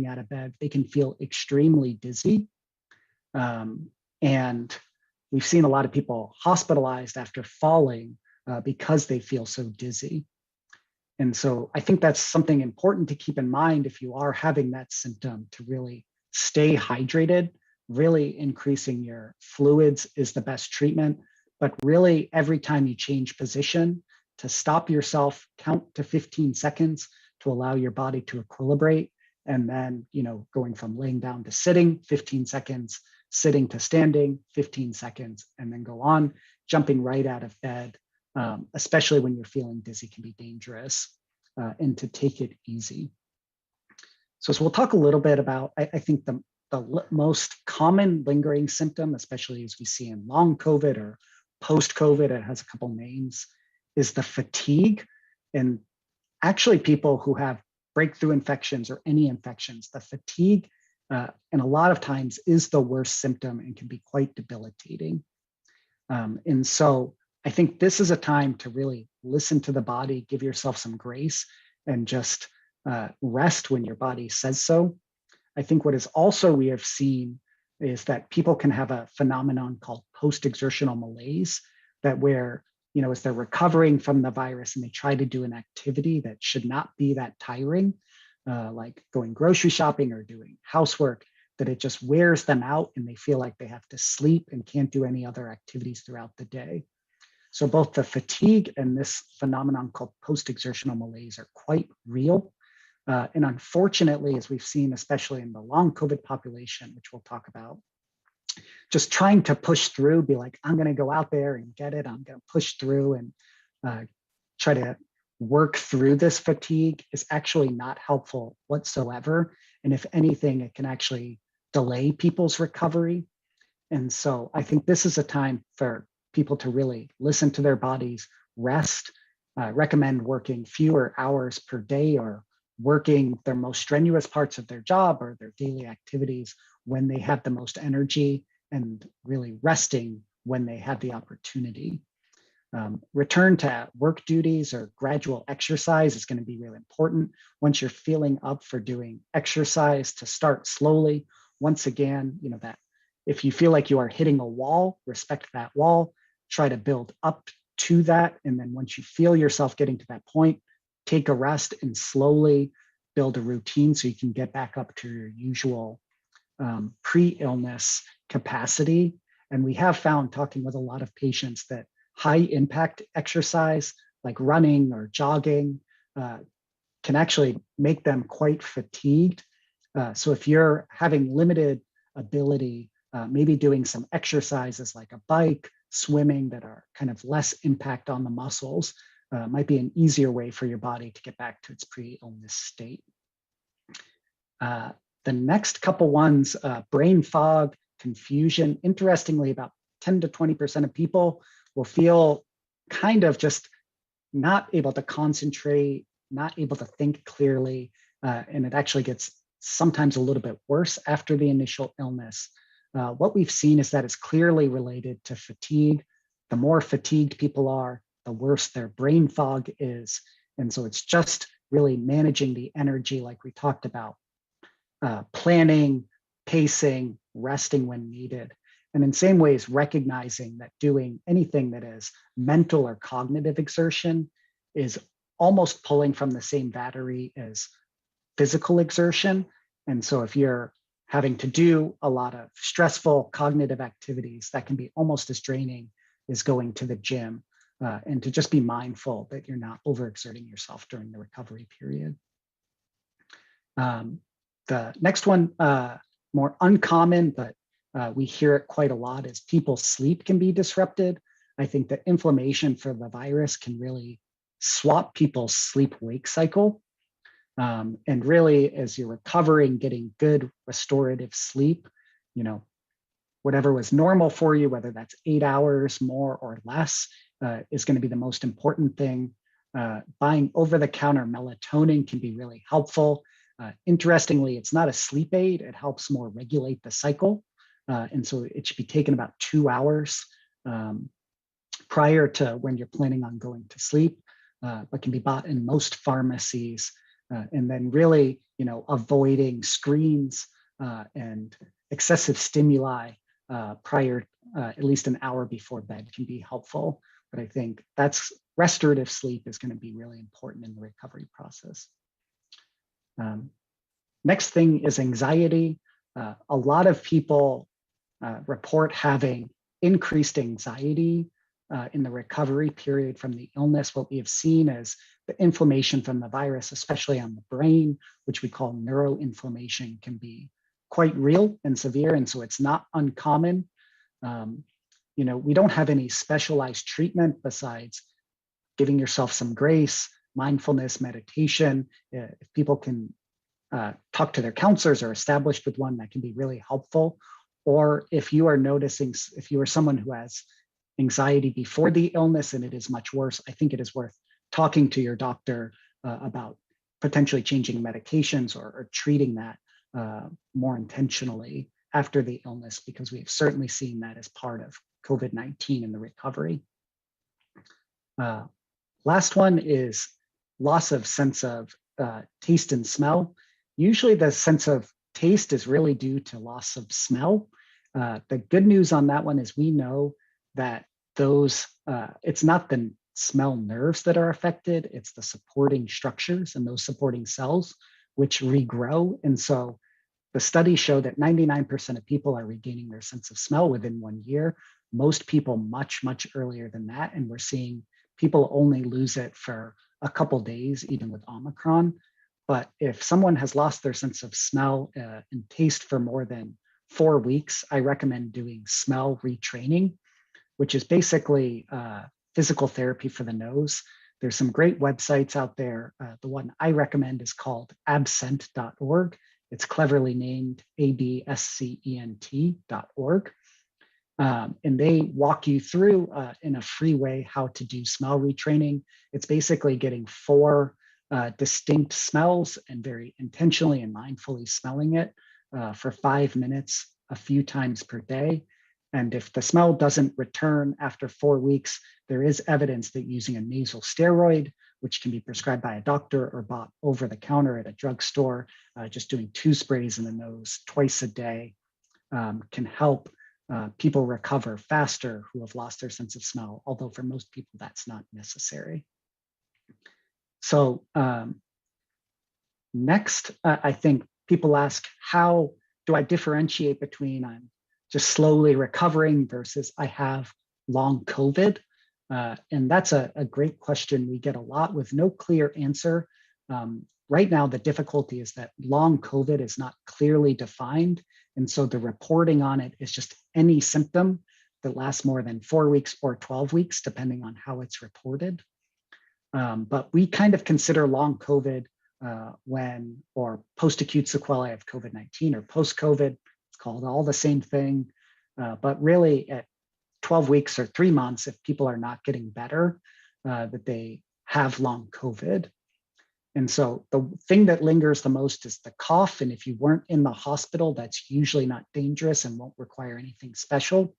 out of bed, they can feel extremely dizzy. And we've seen a lot of people hospitalized after falling because they feel so dizzy. And so I think that's something important to keep in mind if you are having that symptom, to really stay hydrated. Really increasing your fluids is the best treatment. But really, every time you change position, to stop yourself, count to 15 seconds to allow your body to equilibrate. And then, going from laying down to sitting, 15 seconds, sitting to standing, 15 seconds, and then go on. Jumping right out of bed, especially when you're feeling dizzy, can be dangerous, and to take it easy. So we'll talk a little bit about, I think the most common lingering symptom, especially as we see in long COVID or post-COVID, it has a couple names, is the fatigue. And actually people who have breakthrough infections or any infections, the fatigue, and a lot of times is the worst symptom and can be quite debilitating. And so I think this is a time to really listen to the body, give yourself some grace, and just rest when your body says so. I think what is also we have seen is that people can have a phenomenon called post-exertional malaise, that where, as they're recovering from the virus and they try to do an activity that should not be that tiring, like going grocery shopping or doing housework, that it just wears them out and they feel like they have to sleep and can't do any other activities throughout the day. So both the fatigue and this phenomenon called post-exertional malaise are quite real. And unfortunately, as we've seen, especially in the long COVID population, which we'll talk about, just trying to push through, be like, I'm going to go out there and get it. I'm going to push through and try to work through this fatigue is actually not helpful whatsoever. And if anything, it can actually delay people's recovery. And so I think this is a time for people to really listen to their bodies, rest, recommend working fewer hours per day or working their most strenuous parts of their job or their daily activities when they have the most energy, and really resting when they have the opportunity. Return to work duties or gradual exercise is going to be really important. Once you're feeling up for doing exercise, to start slowly. Once again, that if you feel like you are hitting a wall, respect that wall, try to build up to that. And then once you feel yourself getting to that point, take a rest and slowly build a routine so you can get back up to your usual pre-illness capacity. And we have found, talking with a lot of patients, that high impact exercise like running or jogging can actually make them quite fatigued. So if you're having limited ability, maybe doing some exercises like a bike, swimming, that are kind of less impact on the muscles, might be an easier way for your body to get back to its pre-illness state. The next couple ones, brain fog, confusion. Interestingly, about 10 to 20% of people will feel kind of just not able to concentrate, not able to think clearly, and it actually gets sometimes a little bit worse after the initial illness. What we've seen is that it's clearly related to fatigue. The more fatigued people are, the worse their brain fog is. And so it's just really managing the energy like we talked about, planning, pacing, resting when needed. And in same ways, recognizing that doing anything that is mental or cognitive exertion is almost pulling from the same battery as physical exertion. And so if you're having to do a lot of stressful cognitive activities, that can be almost as draining as going to the gym, and to just be mindful that you're not overexerting yourself during the recovery period. The next one, more uncommon, but we hear it quite a lot, is people's sleep can be disrupted. I think that inflammation for the virus can really swap people's sleep-wake cycle. And really, as you're recovering, getting good restorative sleep, whatever was normal for you, whether that's 8 hours more or less, is going to be the most important thing. Buying over-the-counter melatonin can be really helpful. Interestingly, it's not a sleep aid. It helps more regulate the cycle. And so it should be taken about 2 hours prior to when you're planning on going to sleep, but can be bought in most pharmacies. and then really, avoiding screens and excessive stimuli prior, at least an hour before bed can be helpful. But I think that's restorative sleep is going to be really important in the recovery process. Next thing is anxiety. A lot of people report having increased anxiety in the recovery period from the illness. What we have seen is the inflammation from the virus, especially on the brain, which we call neuroinflammation, can be quite real and severe. And so it's not uncommon. We don't have any specialized treatment besides giving yourself some grace, mindfulness, meditation. If people can talk to their counselors or established with one, that can be really helpful. Or if you are noticing, if you are someone who has anxiety before the illness and it is much worse, I think it is worth talking to your doctor about potentially changing medications or treating that more intentionally after the illness, because we've certainly seen that as part of COVID-19 in the recovery. Last one is loss of sense of taste and smell. Usually the sense of taste is really due to loss of smell. The good news on that one is we know that it's not the smell nerves that are affected, it's the supporting structures and those supporting cells which regrow. And so the studies show that 99% of people are regaining their sense of smell within 1 year. Most people much, much earlier than that. And we're seeing people only lose it for a couple days, even with Omicron. But if someone has lost their sense of smell and taste for more than 4 weeks, I recommend doing smell retraining, which is basically physical therapy for the nose. There's some great websites out there. The one I recommend is called abscent.org. It's cleverly named abscent.org. And they walk you through in a free way how to do smell retraining. It's basically getting 4 distinct smells and very intentionally and mindfully smelling it for 5 minutes a few times per day. And if the smell doesn't return after 4 weeks, there is evidence that using a nasal steroid, which can be prescribed by a doctor or bought over the counter at a drugstore, just doing 2 sprays in the nose twice a day can help people recover faster who have lost their sense of smell, although for most people that's not necessary. So next, I think people ask, how do I differentiate between I'm just slowly recovering versus I have long COVID? And that's a great question we get a lot with no clear answer. Right now, the difficulty is that long COVID is not clearly defined. And so the reporting on it is just any symptom that lasts more than 4 weeks or 12 weeks, depending on how it's reported. But we kind of consider long COVID or post-acute sequelae of COVID-19 or post-COVID. It's called all the same thing. But really at 12 weeks or 3 months, if people are not getting better, that they have long COVID. And so the thing that lingers the most is the cough. And if you weren't in the hospital, that's usually not dangerous and won't require anything special.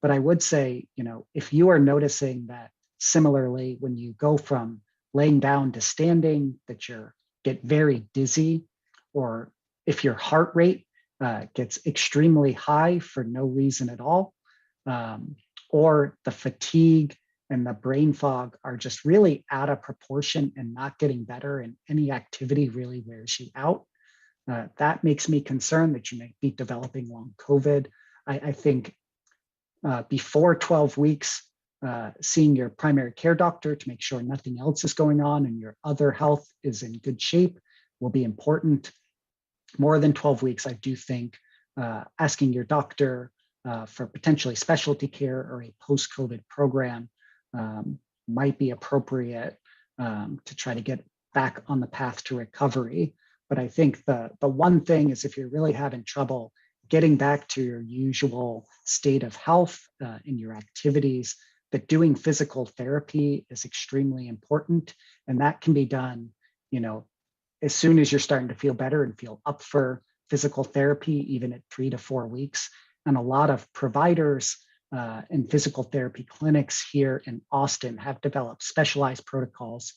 But I would say, if you are noticing that similarly, when you go from laying down to standing, that you get very dizzy, or if your heart rate gets extremely high for no reason at all, or the fatigue and the brain fog are just really out of proportion and not getting better, and any activity really wears you out, that makes me concerned that you may be developing long COVID. I think before 12 weeks, seeing your primary care doctor to make sure nothing else is going on and your other health is in good shape will be important. More than 12 weeks, I do think asking your doctor for potentially specialty care or a post-COVID program might be appropriate to try to get back on the path to recovery. But I think the one thing is, if you're really having trouble getting back to your usual state of health in your activities, that doing physical therapy is extremely important. And that can be done, as soon as you're starting to feel better and feel up for physical therapy, even at 3 to 4 weeks. And a lot of providers and physical therapy clinics here in Austin have developed specialized protocols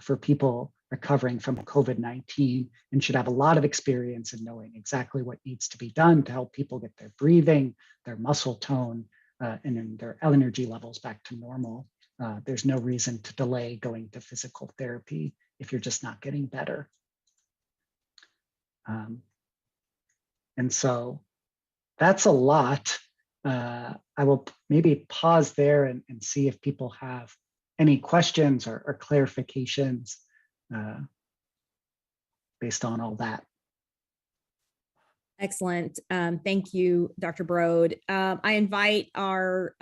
for people recovering from COVID-19 and should have a lot of experience in knowing exactly what needs to be done to help people get their breathing, their muscle tone, and then their energy levels back to normal. There's no reason to delay going to physical therapy if you're just not getting better. And so that's a lot. I will maybe pause there and see if people have any questions or clarifications based on all that. Excellent. Thank you, Dr. Brode. I invite our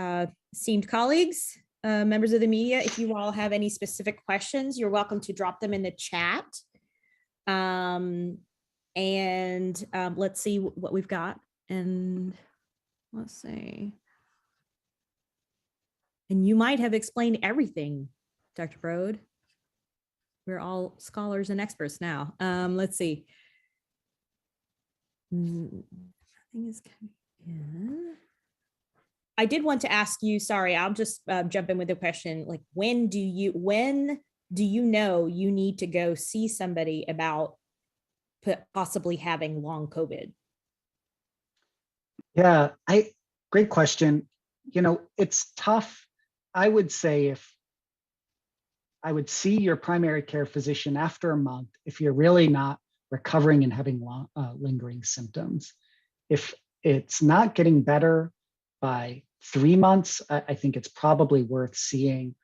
esteemed colleagues, members of the media, if you all have any specific questions, you're welcome to drop them in the chat. Let's see what we've got. And let's see. And you might have explained everything, Dr. Brode. We're all scholars and experts now. Let's see. Nothing is coming in. I did want to ask you, sorry, I'll just jump in with a question. Like, when do you know you need to go see somebody about possibly having long COVID? Yeah, great question. You know, it's tough. I would say if I would see your primary care physician after a month if you're really not recovering and having lingering symptoms. If it's not getting better by 3 months, I think it's probably worth seeing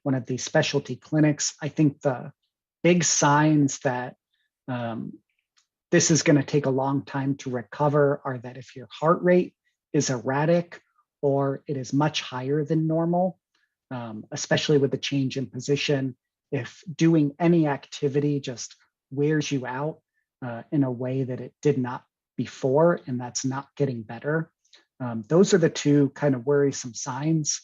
one of these specialty clinics. I think the big signs that this is going to take a long time to recover are that if your heart rate is erratic or it is much higher than normal, especially with the change in position, if doing any activity just wears you out in a way that it did not before, and that's not getting better. Those are the two kind of worrisome signs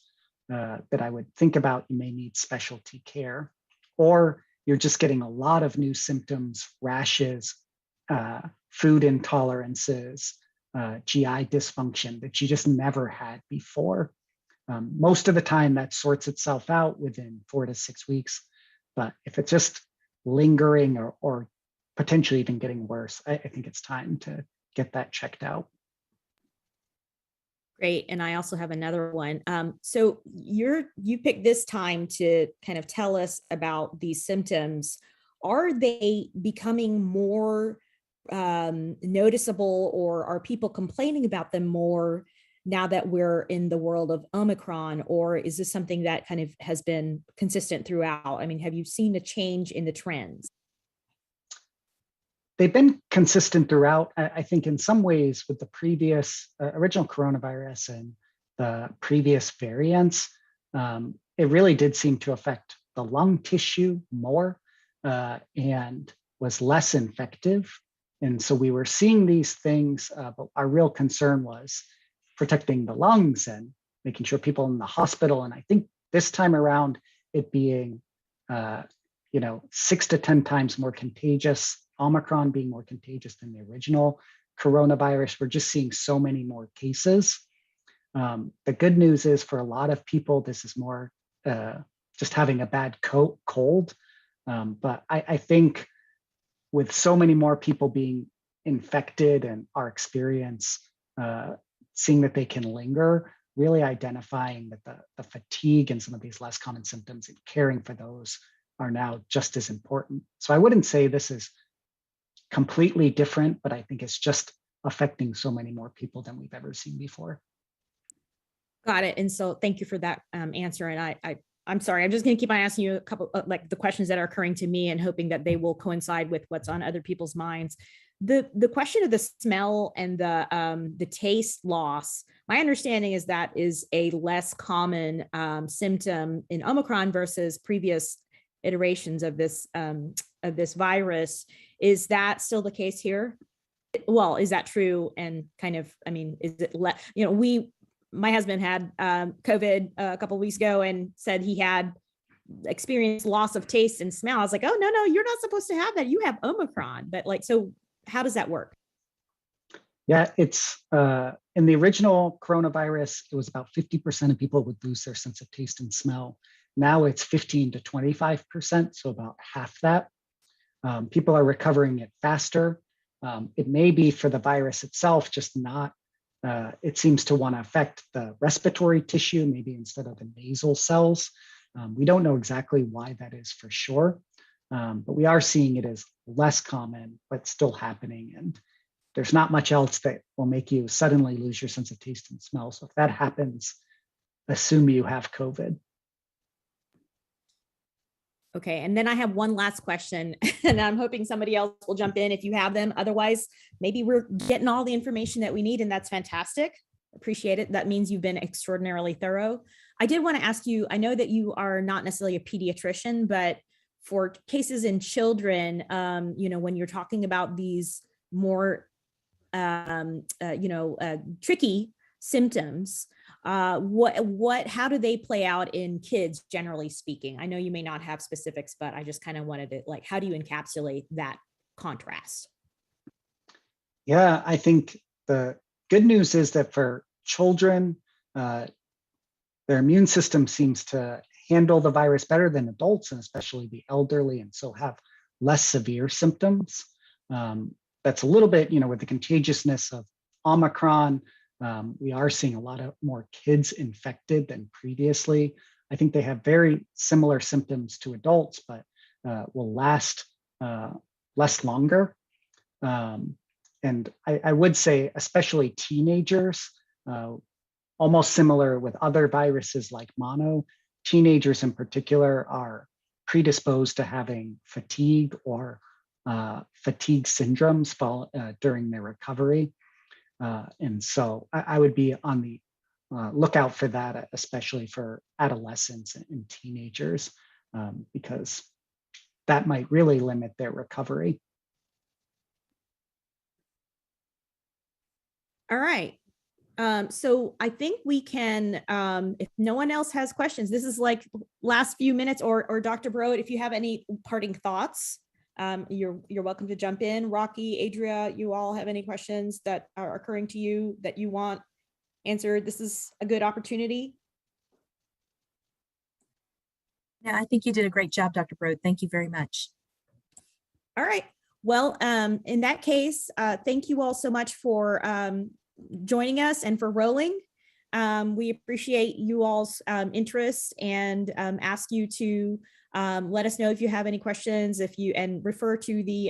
that I would think about. You may need specialty care, or you're just getting a lot of new symptoms, rashes, food intolerances, GI dysfunction that you just never had before. Most of the time that sorts itself out within 4 to 6 weeks. But if it's just lingering or potentially even getting worse, I think it's time to get that checked out. Great. And I also have another one. So you picked this time to kind of tell us about these symptoms. Are they becoming more noticeable, or are people complaining about them more now that we're in the world of Omicron, or is this something that kind of has been consistent throughout? I mean, have you seen a change in the trends? They've been consistent throughout. I think in some ways with the previous original coronavirus and the previous variants, it really did seem to affect the lung tissue more and was less infective. And so we were seeing these things, but our real concern was protecting the lungs and making sure people in the hospital. And I think this time around, it being 6 to 10 times more contagious, Omicron being more contagious than the original coronavirus. We're just seeing so many more cases. The good news is for a lot of people, this is more just having a bad cold. But I think with so many more people being infected and our experience seeing that they can linger, really identifying that the fatigue and some of these less common symptoms and caring for those are now just as important. So I wouldn't say this is completely different, but I think it's just affecting so many more people than we've ever seen before. Got it. And so thank you for that answer. And I'm sorry, I'm just going to keep on asking you a couple like the questions that are occurring to me and hoping that they will coincide with what's on other people's minds. The question of the smell and the taste loss, my understanding is that is a less common symptom in Omicron versus previous iterations of this virus. Is that still the case here? Well, is that true? And kind of, I mean, is it my husband had COVID a couple of weeks ago and said he had experienced loss of taste and smell. I was like, oh, no, you're not supposed to have that. You have Omicron. But like, so how does that work? Yeah, it's in the original coronavirus, it was about 50% of people would lose their sense of taste and smell. Now it's 15 to 25%, so about half that. People are recovering it faster. It may be for the virus itself, just not, it seems to want to affect the respiratory tissue, maybe instead of the nasal cells. We don't know exactly why that is for sure, but we are seeing it as less common, but still happening. And there's not much else that will make you suddenly lose your sense of taste and smell. So if that happens, assume you have COVID. Okay, and then I have one last question, and I'm hoping somebody else will jump in if you have them. Otherwise, maybe we're getting all the information that we need, and that's fantastic. Appreciate it. That means you've been extraordinarily thorough. I did want to ask you, I know that you are not necessarily a pediatrician, but for cases in children, when you're talking about these more, tricky symptoms, how do they play out in kids, generally speaking? I know you may not have specifics, but I just kind of wanted to, how do you encapsulate that contrast? Yeah, I think the good news is that for children, their immune system seems to handle the virus better than adults, and especially the elderly, and so have less severe symptoms. That's a little bit, with the contagiousness of Omicron, we are seeing a lot of more kids infected than previously. I think they have very similar symptoms to adults, but will last less longer. And I would say, especially teenagers, almost similar with other viruses like mono, teenagers in particular are predisposed to having fatigue or fatigue syndromes during their recovery. And so I would be on the lookout for that, especially for adolescents and teenagers, because that might really limit their recovery. All right. So I think we can, if no one else has questions, this is like last few minutes, or Dr. Brode, if you have any parting thoughts, you're welcome to jump in. Rocky, Adria, you all have any questions that are occurring to you that you want answered? This is a good opportunity. Yeah, I think you did a great job, Dr. Brode. Thank you very much. All right. Well, in that case, thank you all so much for joining us and for rolling. We appreciate you all's interest, and ask you to let us know if you have any questions, and refer to the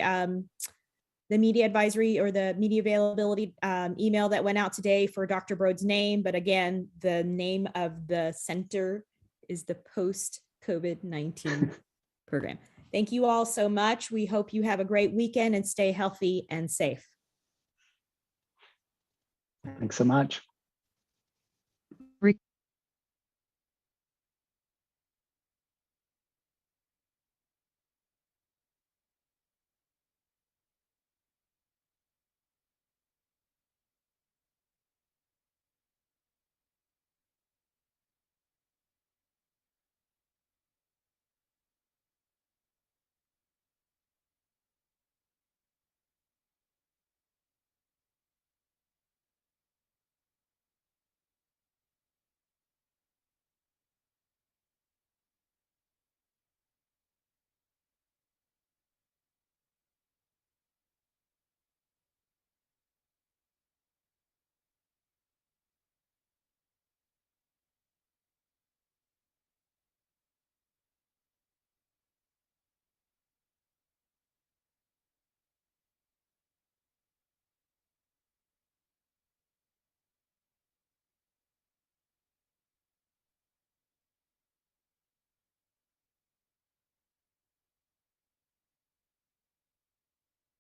media advisory or the media availability email that went out today for Dr. Brode's name. But again, the name of the center is the Post-COVID-19 program. Thank you all so much. We hope you have a great weekend and stay healthy and safe. Thanks so much.